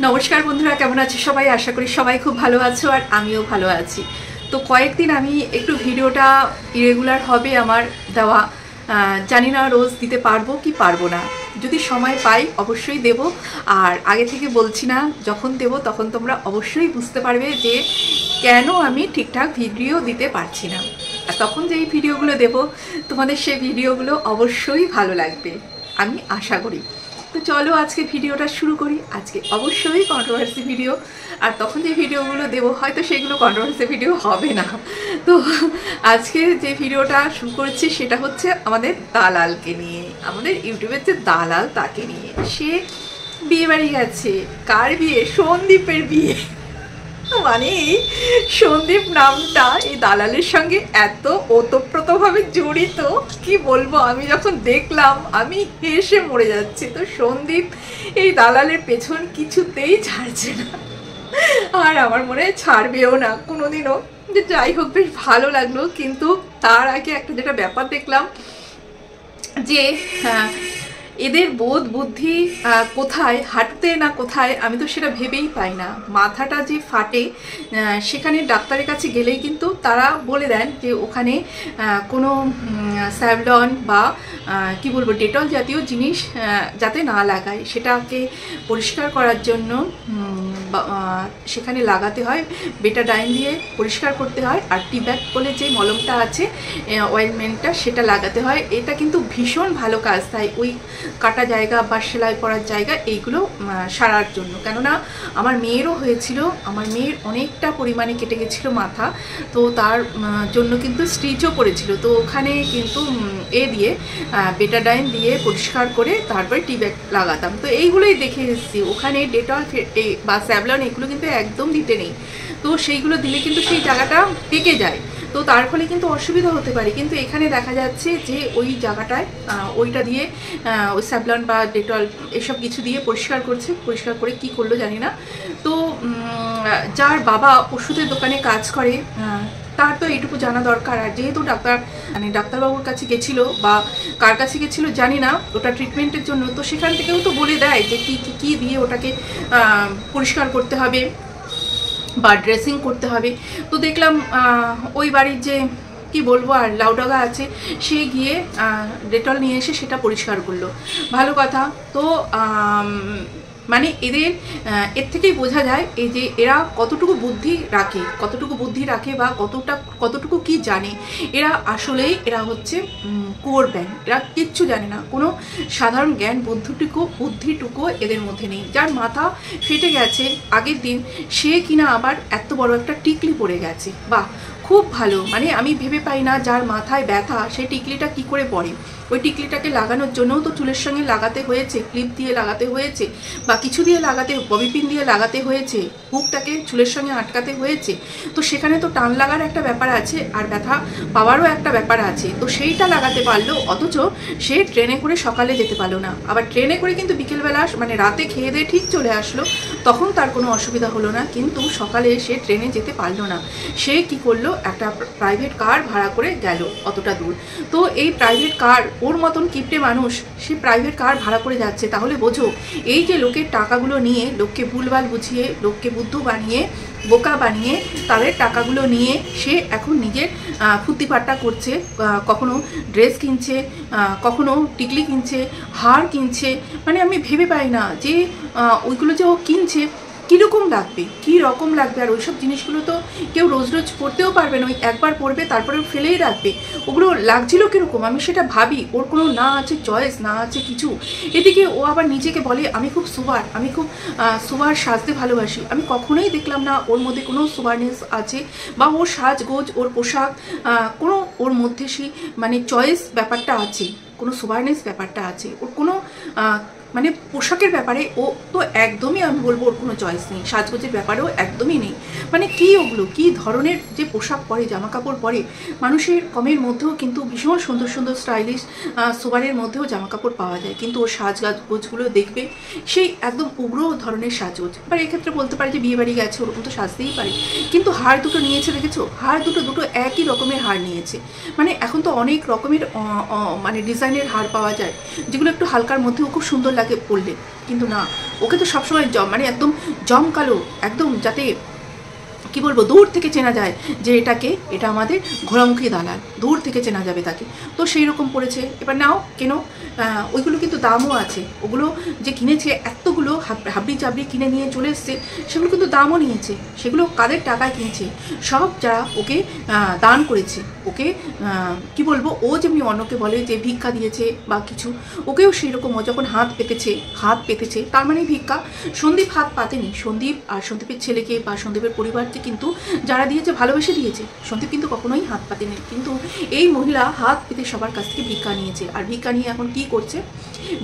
নমস্কার বন্ধুরা, কেমন আছো সবাই? আশা করি সবাই খুব ভালো আছো আর আমিও ভালো আছি। তো কয়েকদিন আমি একটু ভিডিওটা ইরেগুলার হবে আমার দেওয়া, জানি না রোজ দিতে পারবো কি পারবো না। যদি সময় পাই অবশ্যই দেব। আর আগে থেকে বলছি না, যখন দেব তখন তোমরা অবশ্যই বুঝতে পারবে যে কেন আমি ঠিকঠাক ভিডিও দিতে পারছি না। আর তখন যেই ভিডিওগুলো দেব তোমাদের সেই ভিডিওগুলো অবশ্যই ভালো লাগবে, আমি আশা করি। তো চলো আজকে ভিডিওটা শুরু করি। আজকে অবশ্যই কন্ট্রোভার্সি ভিডিও, আর তখন যে ভিডিওগুলো দেবো হয়তো সেগুলো কন্ট্রোভার্সি ভিডিও হবে না। তো আজকে যে ভিডিওটা শুরু করছি সেটা হচ্ছে আমাদের দালালকে নিয়ে, আমাদের ইউটিউবের যে দালাল তাকে নিয়ে। সে বিয়ে বাড়ি গেছে। কার বিয়ে? সন্দীপের বিয়ে। মানে সন্দীপ নামটা এই দালালের সঙ্গে এত ওতপ্রোতভাবে জড়িত, কি বলবো। আমি যখন দেখলাম আমি হেসে মরে যাচ্ছি। তো সন্দীপ এই দালালের পেছন কিছুতেই ছাড়ছে না, আর আমার মনে হয় ছাড়বেও না কোনোদিনও। যে যাই হোক, বেশ ভালো লাগলো। কিন্তু তার আগে একটা যেটা ব্যাপার দেখলাম যে এদের বোধ বুদ্ধি কোথায়, হাঁটতে না কোথায়, আমি তো সেটা ভেবেই পাই না। মাথাটা যে ফাটে, সেখানে ডাক্তারের কাছে গেলেই কিন্তু তারা বলে দেন যে ওখানে কোনো স্যাভলন বা কি বলবো ডেটল জাতীয় জিনিস যাতে না লাগায়, সেটাকে পরিষ্কার করার জন্য সেখানে লাগাতে হয় বেটাডাইন দিয়ে পরিষ্কার করতে হয়। আর টিব্যাক বলে যে মলমটা আছে, অয়েলমেন্টটা, সেটা লাগাতে হয়। এটা কিন্তু ভীষণ ভালো কাজ। তাই ওই কাটা জায়গা বা সেলাই করার জায়গা এইগুলো সারার জন্য। কেননা আমার মেয়েরও হয়েছিল, আমার মেয়ের অনেকটা পরিমাণে কেটে গেছিলো মাথা, তো তার জন্য কিন্তু স্টিচও পড়েছিল। তো ওখানে কিন্তু দিয়ে বেটাডাইন দিয়ে পরিষ্কার করে তারপরে টিব্যাক লাগাতাম। তো এইগুলোই দেখে এসেছি। ওখানে ডেটল বা স্যাভলন এগুলো কিন্তু একদম দিতে নেই। তো সেইগুলো দিলে কিন্তু সেই জায়গাটা পেকে যায়, তো তার ফলে কিন্তু অসুবিধা হতে পারে। কিন্তু এখানে দেখা যাচ্ছে যে ওই জায়গাটায় ওইটা দিয়ে ওই স্যাভলন বা ডেটল এসব কিছু দিয়ে পরিষ্কার করছে। পরিষ্কার করে কি করলো জানি না। তো যার বাবা ওষুধের দোকানে কাজ করে তার তো এইটুকু জানা দরকার। আর যেহেতু ডাক্তারবাবুর কাছে গেছিলো বা কার কাছে গেছিলো জানি না, ওটা ট্রিটমেন্টের জন্য, তো সেখান থেকেও তো বলে দেয় যে কী দিয়ে ওটাকে পরিষ্কার করতে হবে বা ড্রেসিং করতে হবে। তো দেখলাম ওই বাড়ির যে কি বলবো আর লাউডাগা আছে, সে গিয়ে ডেটল নিয়ে এসে সেটা পরিষ্কার করলো। ভালো কথা। তো মানে এর থেকেই বোঝা যায় এই যে এরা কতটুকু বুদ্ধি রাখে বা কতটুকু কি জানে। এরা হচ্ছে কুয়োর ব্যাং। এরা কিচ্ছু জানে না, কোনো সাধারণ জ্ঞান বুদ্ধিটুকু এদের মধ্যে নেই। যার মাথা ফেটে গেছে আগের দিন, সে কিনা আবার এত বড় একটা টিকলি পড়ে গেছে। বাহ, খুব ভালো। মানে আমি ভেবে পাই না, যার মাথায় ব্যথা সেই টিকলিটা কি করে পড়ে। ওই টিকলিটাকে লাগানোর জন্যও তো চুলের সঙ্গে লাগাতে হয়েছে, ক্লিপ দিয়ে লাগাতে হয়েছে বা কিছু দিয়ে ববিপিন দিয়ে লাগাতে হয়েছে, হুকটাকে চুলের সঙ্গে আটকাতে হয়েছে। তো সেখানে তো টান লাগার একটা ব্যাপার আছে আর ব্যথা পাওয়ারও একটা ব্যাপার আছে। তো সেইটা লাগাতে পারলো, অথচ সে ট্রেনে করে সকালে যেতে পারলো না। আবার ট্রেনে করে কিন্তু বিকেলবেলা মানে রাতে খেয়ে দিয়ে ঠিক চলে আসলো, তখন তার কোনো অসুবিধা হলো না। কিন্তু সকালে সে ট্রেনে যেতে পারলো না। সে কি করলো, একটা প্রাইভেট কার ভাড়া করে গেল অতটা দূর। তো এই প্রাইভেট কার, ওর মতন কিপটে মানুষ সে প্রাইভেট কার ভাড়া করে যাচ্ছে। তাহলে বোঝো, এই যে লোকের টাকাগুলো নিয়ে, লোককে ভুলভাল বুঝিয়ে, লোককে বুদ্ধু বানিয়ে, বোকা বানিয়ে, তাদের টাকাগুলো নিয়ে সে এখন নিজের ফুর্তিফাট্টা করছে। কখনো ড্রেস কিনছে, কখনো টিকলি কিনছে, হার কিনছে। মানে আমি ভেবে পাই না যে ওইগুলো যে ও কিনছে কী রকম লাগবে। আর ওইসব জিনিসগুলো তো কেউ রোজ রোজ পরতেও পারবে না, ওই একবার পরবে তারপরে ফেলেই রাখবে। ওগুলো লাগছিল কীরকম, আমি সেটা ভাবি। ওর কোনো না আছে চয়েস, না আছে কিছু। এদিকে ও আবার নিজেকে বলে আমি খুব সুবার সাজতে ভালোবাসি। আমি কখনোই দেখলাম না ওর মধ্যে কোনো সুবারনেস আছে, বা ওর সাজগোজ, ওর পোশাক, কোনো ওর মধ্যে সেই মানে চয়েস ব্যাপারটা আছে, কোনো সুবারনেস ব্যাপারটা আছে। ওর কোনো মানে পোশাকের ব্যাপারে ও তো একদমই, আমি বলবো ওর কোনো চয়েস নেই। সাজগোজের ব্যাপারেও একদমই নেই। মানে কি ওগুলো, কি ধরনের যে পোশাক পরে, জামা কাপড় পরে। মানুষের কমের মধ্যেও কিন্তু ভীষণ সুন্দর সুন্দর স্টাইলিশ সোবারের মধ্যেও জামা কাপড় পাওয়া যায়, কিন্তু ওর সাজগোজগুলো দেখবে সেই একদম উগ্র ধরনের সাজগোজ। এবার এক্ষেত্রে বলতে পারে যে বিয়ে বাড়ি গেছে, ওরকম তো সাজতেই পারে। কিন্তু হার দুটো নিয়েছে দেখেছো, হার দুটো একই রকমের হার নিয়েছে। মানে এখন তো অনেক রকমের মানে ডিজাইনের হার পাওয়া যায়, যেগুলো একটু হালকার মধ্যেও খুব সুন্দর লাগে। লাগে বললে, কিন্তু না, ওকে তো সবসময় মানে একদম জমকালো, একদম যাতে কি বলবো, দূর থেকে চেনা যায় যে এটা আমাদের ঘোড়ামুখী দালাল, দূর থেকে চেনা যাবে তাকে। তো সেই রকম পড়েছে। এবার নাও কেন, ওইগুলো কিন্তু দামও আছে, ওগুলো যে কিনেছে এতগুলো হাবড়ি চাবড়ি কিনে নিয়ে চলে এসছে, সেগুলো কিন্তু দামও নিয়েছে। সেগুলো কাদের টাকায় কিনেছে? সব যারা ওকে দান করেছে, ওকে কি বলবো, ও যেমনি অন্যকে বলে যে ভিক্ষা দিয়েছে বা কিছু, ওকেও সেই রকম ও যখন হাত পেতেছে তার মানে ভিক্ষা। সন্দীপ হাত পাতেনি, সন্দীপ আর সন্দীপের ছেলেকে বা সন্দীপের পরিবারকে কিন্তু যারা দিয়েছে ভালোবেসে দিয়েছে, সন্দীপ কিন্তু কখনোই হাত পাতেনি। কিন্তু এই মহিলা হাত পেতে সবার কাছ থেকে ভিক্ষা নিয়েছে। আর ভিক্ষা নিয়ে এখন কি করছে?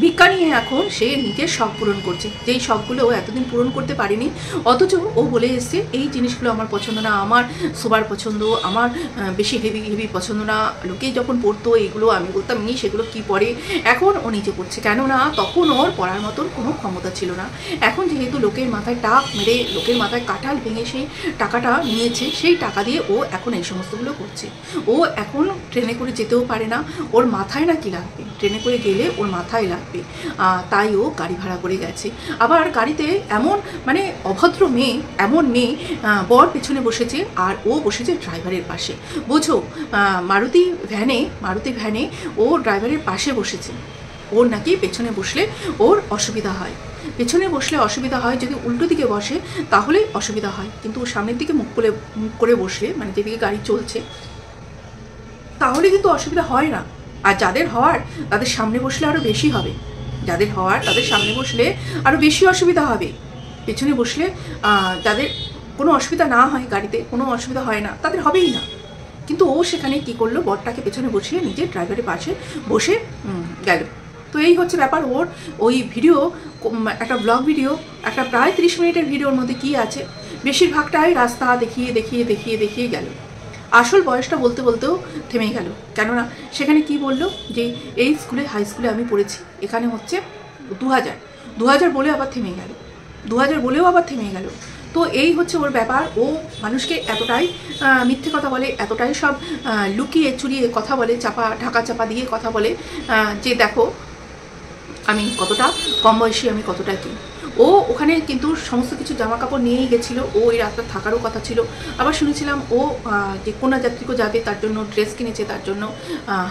ভিক্ষা নিয়ে এখন সে নিজের শখ পূরণ করছে, যেই শখগুলো ও এতদিন পূরণ করতে পারেনি। অথচ ও বলে এসছে এই জিনিসগুলো আমার পছন্দ না, আমার সবার পছন্দ, আমার বেশি হেভি হেভি পছন্দ না। লোকে যখন পড়তো এগুলো আমি বলতাম নি সেগুলো কি পড়ে। এখন ও নিজে পড়ছে, কেননা তখন ওর পড়ার মতন কোনো ক্ষমতা ছিল না। এখন যেহেতু লোকের মাথায় টাক মেরে, লোকের মাথায় কাঁঠাল ভেঙে সেই টাকাটা নিয়েছে, সেই টাকা দিয়ে ও এখন এই সমস্তগুলো করছে। ও এখন ট্রেনে করে যেতেও পারে না, ওর মাথায় না কি লাগবে, ট্রেনে করে গেলে ওর মাথায় লাগবে, তাই ও গাড়ি ভাড়া করে গেছে। আবার গাড়িতে এমন মানে অভদ্র মেয়ে, এমন মেয়ে, বর পেছনে বসেছে আর ও বসেছে ড্রাইভারের পাশে। বোঝো, মারুতি ভ্যানে ও ড্রাইভারের পাশে বসেছে। ওর নাকি পেছনে বসলে ওর অসুবিধা হয়, পেছনে বসলে অসুবিধা হয়, যদি উল্টো দিকে বসে তাহলে অসুবিধা হয়। কিন্তু ওর সামনের দিকে মুখ করে বসলে, মানে যেদিকে গাড়ি চলছে, তাহলে কিন্তু অসুবিধা হয় না। আর যাদের হওয়ার তাদের সামনে বসলে আরও বেশি হবে, তাদের সামনে বসলে আরও বেশি অসুবিধা হবে। পেছনে বসলে যাদের কোনো অসুবিধা না হয়, গাড়িতে কোনো অসুবিধা হয় না, তাদের হবেই না। কিন্তু ও সেখানে কি করলো, বরটাকে পেছনে বসিয়ে নিজে ড্রাইভারের পাশে বসে গেল। তো এই হচ্ছে ব্যাপার। ওর ওই ভিডিও, একটা ব্লগ ভিডিও, একটা প্রায় 30 মিনিটের ভিডিওর মধ্যে কি আছে, বেশিরভাগটাই রাস্তা দেখিয়ে গেল। আসল বয়সটা বলতেও থেমে গেল। কেননা সেখানে কি বললো যে এই স্কুলে, হাই স্কুলে আমি পড়েছি, এখানে হচ্ছে 2000 বলে আবার থেমে গেল, 2000 বলেও আবার থেমে গেল। তো এই হচ্ছে ওর ব্যাপার। ও মানুষকে এতটাই মিথ্যে কথা বলে, এতটাই সব লুকিয়ে চুরিয়ে কথা বলে, ঢাকা চাপা দিয়ে কথা বলে যে দেখো আমি কতটা কম বয়সী, আমি কতটা কি। ও ওখানে কিন্তু সমস্ত কিছু জামা কাপড় নিয়েই গেছিলো, ও ওই রাস্তা থাকারও কথা ছিল। আবার শুনেছিলাম ও যে কন্যা যাত্রীকে যাবে তার জন্য ড্রেস কিনেছে, তার জন্য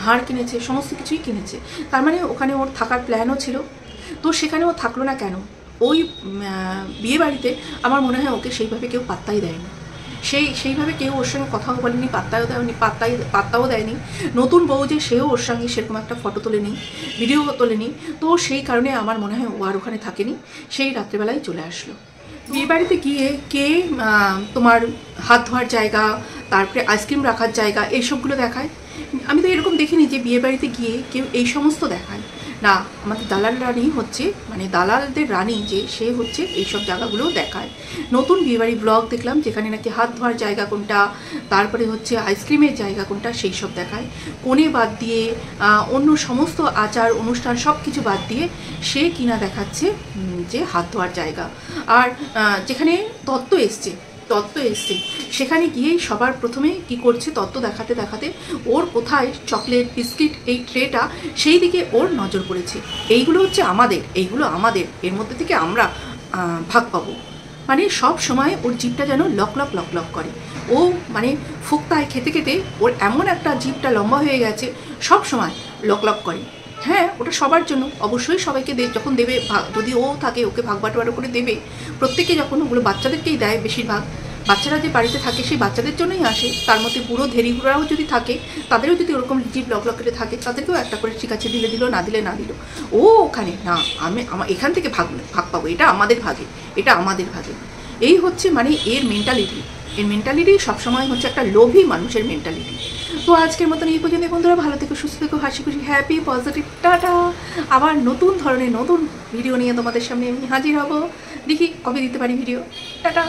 হার কিনেছে, সমস্ত কিছুই কিনেছে। তার মানে ওখানে ওর থাকার প্ল্যানও ছিল। তো সেখানে ও থাকলো না কেন? ওই বিয়ে বাড়িতে আমার মনে হয় ওকে সেইভাবে কেউ পাত্তাই দেয়নি, সেইভাবে কেউ ওর সঙ্গে কথাও বলেনি, পাত্তাও দেয়নি। নতুন বউ যে, সেও ওর সঙ্গে সেরকম একটা ফটো তোলেনি, ভিডিও তোলেনি। তো সেই কারণে আমার মনে হয় ও আর ওখানে থাকেনি, সেই রাত্রেবেলায় চলে আসলো। বিয়ে বাড়িতে গিয়ে কে তোমার হাত ধোয়ার জায়গা, তারপরে আইসক্রিম রাখার জায়গা, এইসবগুলো দেখায়? আমি তো এরকম দেখিনি যে বিয়ে বাড়িতে গিয়ে কেউ এই সমস্ত দেখায়। না, আমাদের দালাল রানী হচ্ছে, মানে দালালদের রানী যে, সে হচ্ছে এইসব জায়গাগুলোও দেখায়। নতুন বিয়েবাড়ি ব্লগ দেখলাম যেখানে নাকি হাত ধোয়ার জায়গা কোনটা, তারপরে হচ্ছে আইসক্রিমের জায়গা কোনটা, সেই সব দেখায়। কোণে বাদ দিয়ে অন্য সমস্ত আচার অনুষ্ঠান সব কিছু বাদ দিয়ে সে কিনা দেখাচ্ছে যে হাত ধোয়ার জায়গা। আর যেখানে তত্ত্ব এসছে, সেখানে গিয়েই সবার প্রথমে কি করছে, তত্ত্ব দেখাতে ওর কোথায় চকলেট বিস্কিট এই ট্রেটা, সেই দিকে ওর নজর পড়েছে। এইগুলো হচ্ছে আমাদের, এর মধ্যে থেকে আমরা ভাগ পাবো। মানে সব সময় ওর জিভটা যেন লক করে। ও মানে ফুকতায় খেতে ওর এমন একটা জিভটা লম্বা হয়ে গেছে, সব সময় লক করে। হ্যাঁ, ওটা সবার জন্য, অবশ্যই সবাইকে যখন দেবে, যদি ও থাকে ওকে ভাগ বাটোয়ারা করে দেবে। প্রত্যেকে যখন ওগুলো বাচ্চাদেরকেই দেয়, বেশিরভাগ বাচ্চারা যে বাড়িতে থাকে সেই বাচ্চাদের জন্যই আসে। তার মধ্যে বুড়ো ধেরিগুড়াও যদি থাকে, তাদেরও যদি ওরকম জিভ লক করে থাকে, তাদেরকেও একটা করে ঠিক আছে, দিলে দিল, না দিলে না দিল। ও ওখানে না, আমার এখান থেকে ভাগ পাবো, এটা আমাদের ভাগে। এই হচ্ছে মানে এর মেন্টালিটি সবসময় হচ্ছে একটা লোভী মানুষের মেন্টালিটি। তো আজকের মতন এই পর্যন্ত বন্ধুরা, ভালো থেকো, সুস্থ থেকো, হাসি খুশি, হ্যাপি পজিটিভ, টাটা। আবার নতুন ধরনের নতুন ভিডিও নিয়ে তোমাদের সামনে আমি হাজির হব। দেখি কবে দিতে পারি ভিডিও। টাটা।